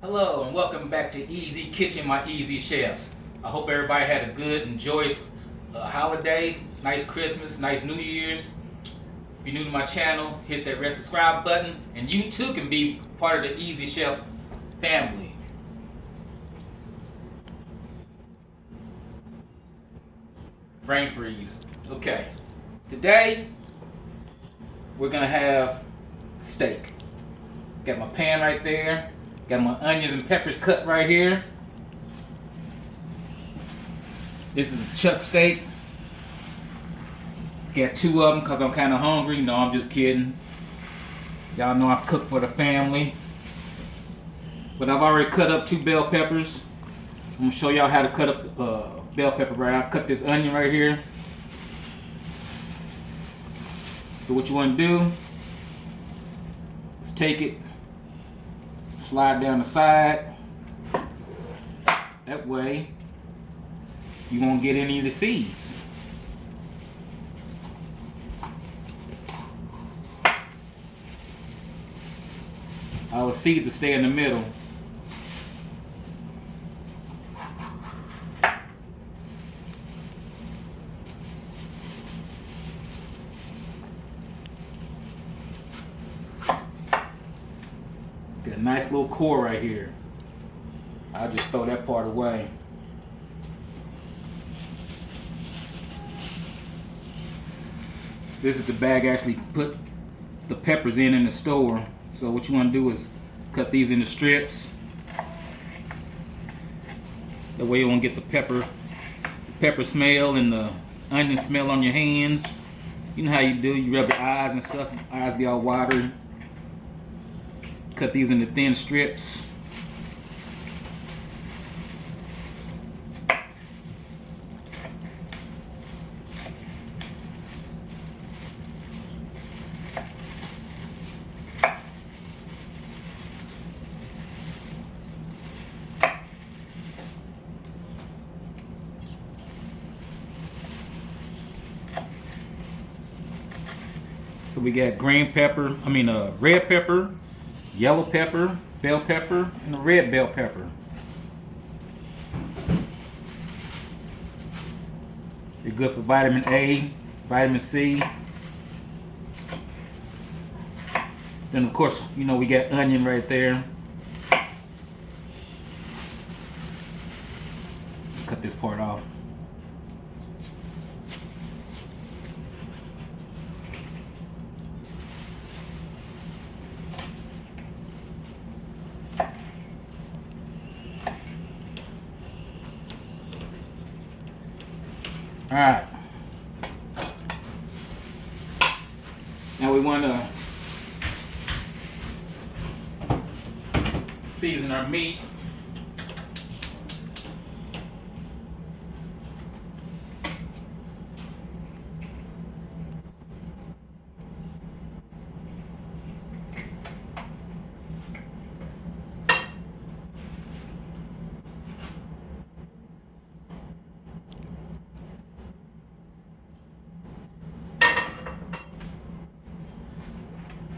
Hello and welcome back to Easy Kitchen, my Easy Chefs. I hope everybody had a good and joyous holiday, nice Christmas, nice New Year's. If you're new to my channel, hit that red subscribe button, and you too can be part of the Easy Chef family. Brain freeze. Okay, today we're gonna have steak. Got my pan right there. Got my onions and peppers cut right here. This is a chuck steak. Got two of them because I'm kind of hungry. No, I'm just kidding. Y'all know I cook for the family. But I've already cut up two bell peppers. I'm going to show y'all how to cut up bell pepper right. I cut this onion right here. So what you want to do is take it, slide down the side. That way you won't get any of the seeds. All the seeds will stay in the middle. Got a nice little core right here. I'll just throw that part away. This is the bag I actually put the peppers in the store. So what you want to do is cut these into strips. That way you won't get the pepper smell and the onion smell on your hands. You know how you do, you rub your eyes and stuff, eyes be all watery. Cut these into thin strips. So we got red pepper, yellow pepper, bell pepper, and a red bell pepper. They're good for vitamin A, vitamin C. Then of course, you know, we got onion right there. Cut this part off. All right. Now we want to season our meat.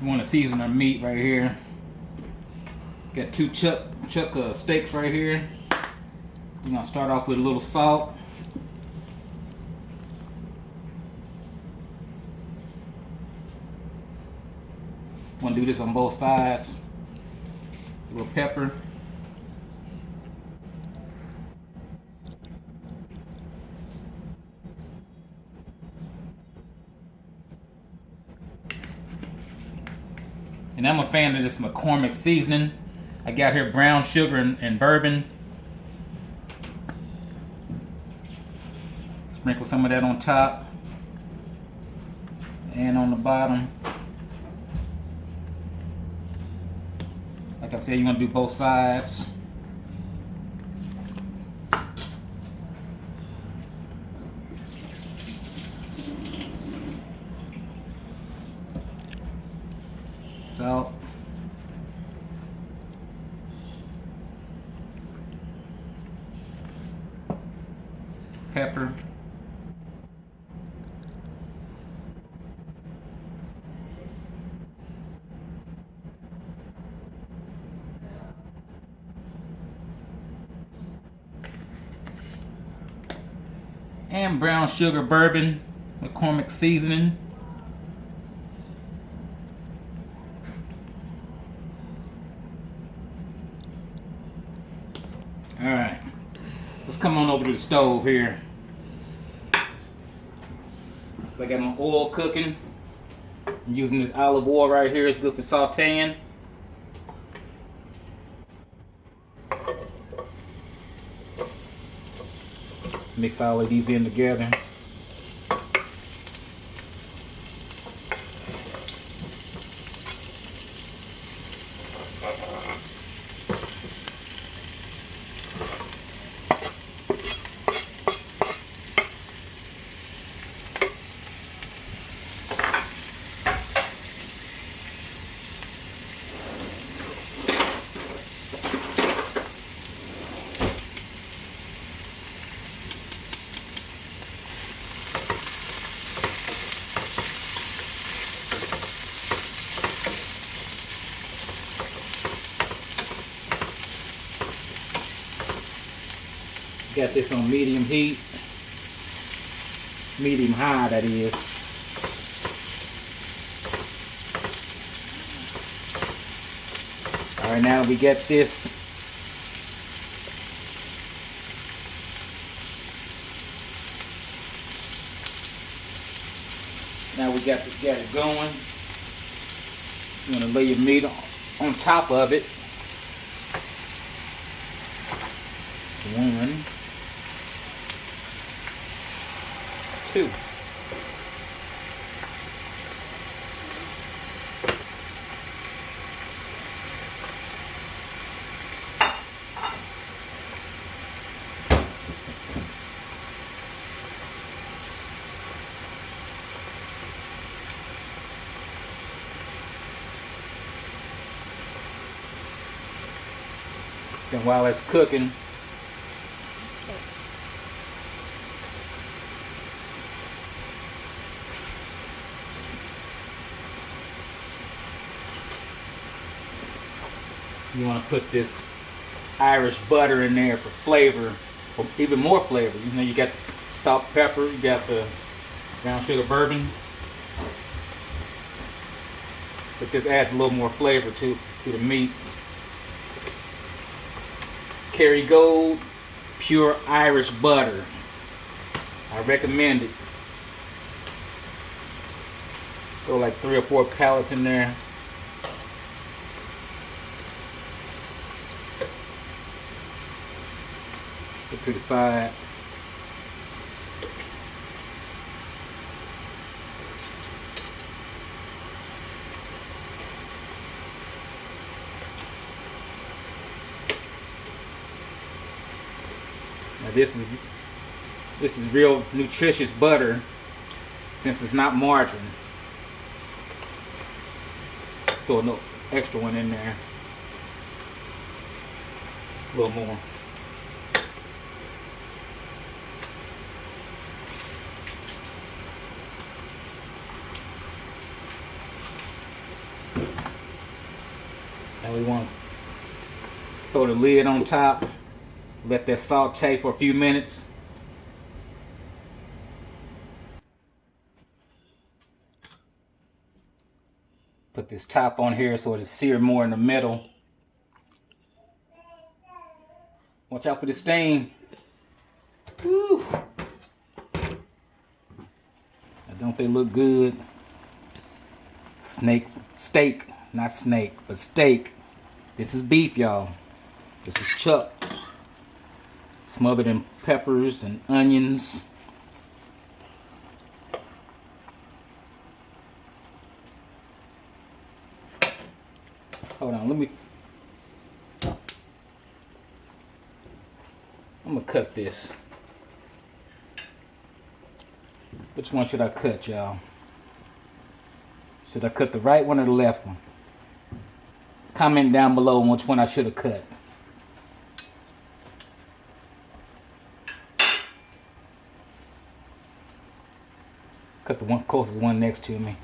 We want to season our meat right here. Got two chuck steaks right here. We're gonna start off with a little salt. Want to do this on both sides. A little pepper. And I'm a fan of this McCormick seasoning. I got here brown sugar and bourbon. Sprinkle some of that on top and on the bottom. Like I said, you want to do both sides. Salt. Pepper. and brown sugar bourbon, McCormick seasoning. All right, let's come on over to the stove here. So I got my oil cooking. I'm using this olive oil right here. It's good for sauteing. Mix all of these in together. Got this on medium heat, medium high that is. All right, now we get this got it going. You're gonna lay your meat on top of it. 1, 2. And while it's cooking, you want to put this Irish butter in there for flavor, or even more flavor. You know, you got salt, pepper, you got the brown sugar bourbon, but this adds a little more flavor to the meat. Kerrygold pure Irish butter. I recommend it. Throw like 3 or 4 pellets in there. Put to the side. Now this is real nutritious butter, since it's not margarine. Let's throw a little extra one in there. A little more. Now we want to throw the lid on top. Let that saute for a few minutes. Put this top on here so it'll sear more in the middle. Watch out for the stain. Woo. Now, don't they look good? Steak, not snake, but steak. This is beef, y'all. This is chuck. Smothered in peppers and onions. Hold on, I'm gonna cut this. Which one should I cut, y'all? Should I cut the right one or the left one? Comment down below on which one I should have cut. Cut the one closest one next to me.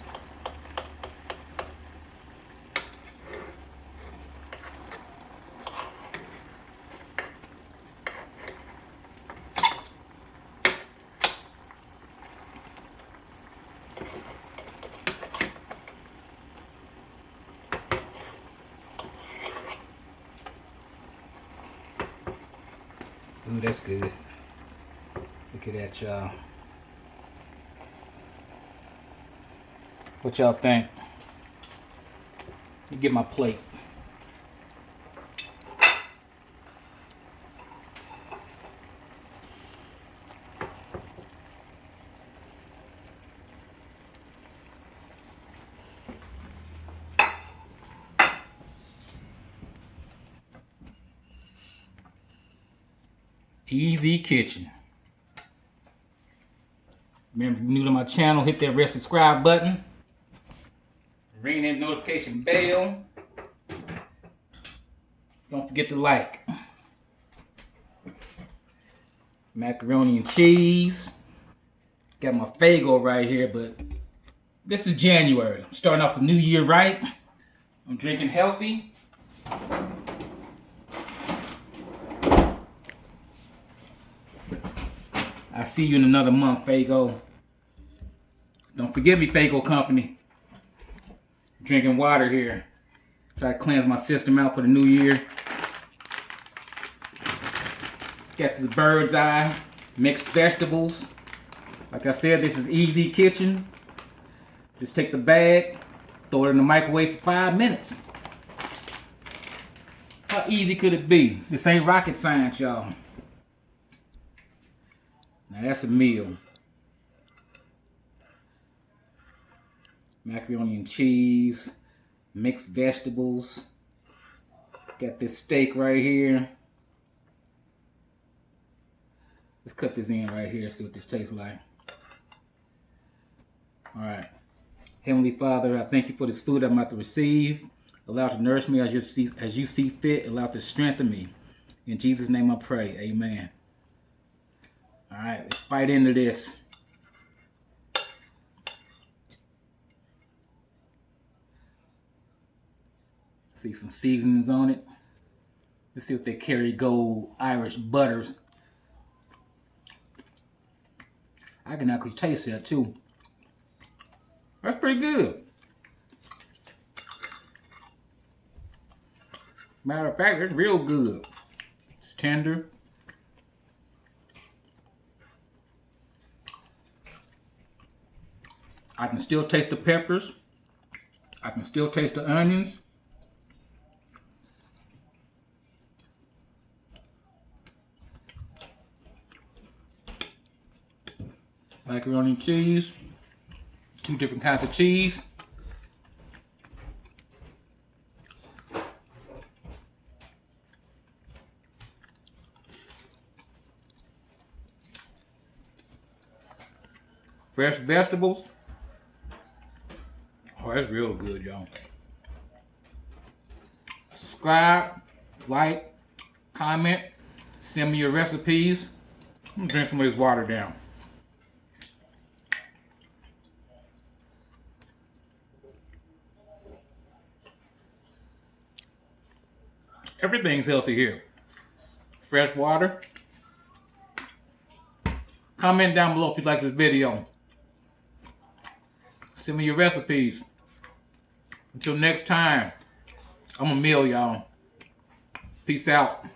Ooh, that's good. Look at that, y'all. What y'all think? Let me get my plate. Easy Kitchen. Remember, if you're new to my channel, hit that red subscribe button. Ring that notification bell. Don't forget to like. Macaroni and cheese. Got my Faygo right here, but this is January. I'm starting off the new year right. I'm drinking healthy. I'll see you in another month, Faygo. Don't forget me, Faygo Company. Drinking water here. Try to cleanse my system out for the new year. Got the bird's eye mixed vegetables. Like I said, this is Easy Kitchen. Just take the bag, throw it in the microwave for 5 minutes. How easy could it be? This ain't rocket science, y'all. Now that's a meal. Macaroni and cheese, mixed vegetables. Got this steak right here. Let's cut this in right here, see what this tastes like. All right. Heavenly Father, I thank you for this food I'm about to receive. Allow it to nourish me as you see fit. Allow it to strengthen me. In Jesus' name I pray. Amen. All right, let's bite into this. See some seasonings on it. Let's see if they Kerrygold Irish butters. I can actually taste that too. That's pretty good. Matter of fact, it's real good. It's tender. I can still taste the peppers. I can still taste the onions. Macaroni and cheese. 2 different kinds of cheese. Fresh vegetables. Oh, that's real good, y'all. Subscribe, like, comment, send me your recipes. I'm gonna drink some of this water down. Everything's healthy here. Fresh water. Comment down below if you like this video. Send me your recipes. Until next time, I'm a meal, y'all. Peace out.